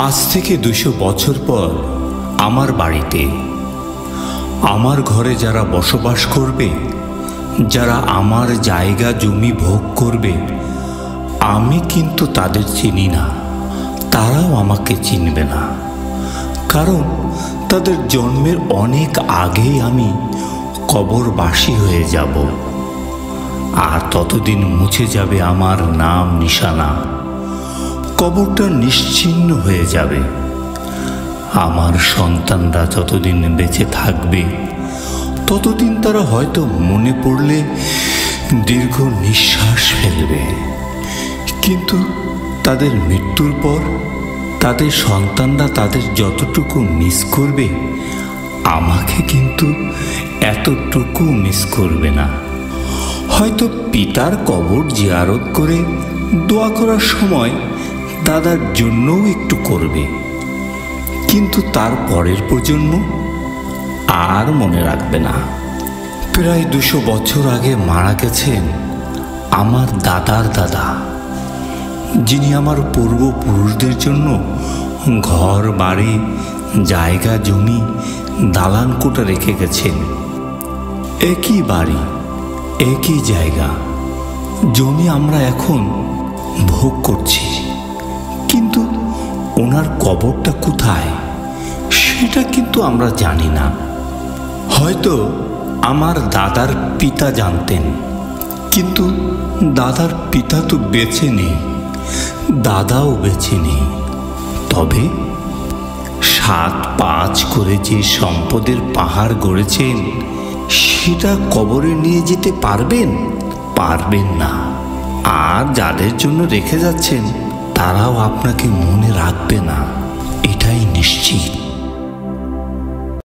আজ থেকে 200 বছর পর আমার বাড়িতে, আমার ঘরে যারা বসবাস করবে, যারা আমার জায়গা জমি ভোগ করবে, আমি কিন্তু তাদের চিনি না, তারাও আমাকে চিনবে না। কারণ তাদের জন্মের অনেক আগেই আমি কবরবাসী হয়ে যাব, আর ততদিন মুছে যাবে আমার নাম নিশানা। কবরটা নিশ্চিহ্ন হয়ে যাবে। আমার সন্তানরা যতদিন বেঁচে থাকবে ততদিন তারা হয়তো মনে পড়লে দীর্ঘ নিঃশ্বাস ফেলবে, কিন্তু তাদের মৃত্যুর পর তাদের সন্তানরা তাদের যতটুকু মিস করবে, আমাকে কিন্তু এতটুকু মিস করবে না। হয়তো পিতার কবর জিয়ারত করে দোয়া করার সময় দাদার জন্যও একটু করবে, কিন্তু তার পরের প্রজন্ম আর মনে রাখবে না। প্রায় 200 বছর আগে মারা গেছেন আমার দাদার দাদা, যিনি আমার পূর্বপুরুষদের জন্য ঘর বাড়ি, জায়গা জমি, দালান কোঠা রেখে গেছেন। একই বাড়ি, একই জায়গা, জমি আমরা এখন ভোগ করছি, কিন্তু ওনার কবরটা কোথায় সেটা কিন্তু আমরা জানি না। হয়তো আমার দাদার পিতা জানতেন, কিন্তু দাদার পিতা তো বেঁচে নেই, দাদাও বেঁচে নেই। তবে 7-5 করে যে সম্পদের পাহাড় গড়েছেন, সেটা কবরে নিয়ে যেতে পারবেন? পারবেন না। আর যাদের জন্য রেখে যাচ্ছেন, তারাও আপনাকে মনে রাখবে না।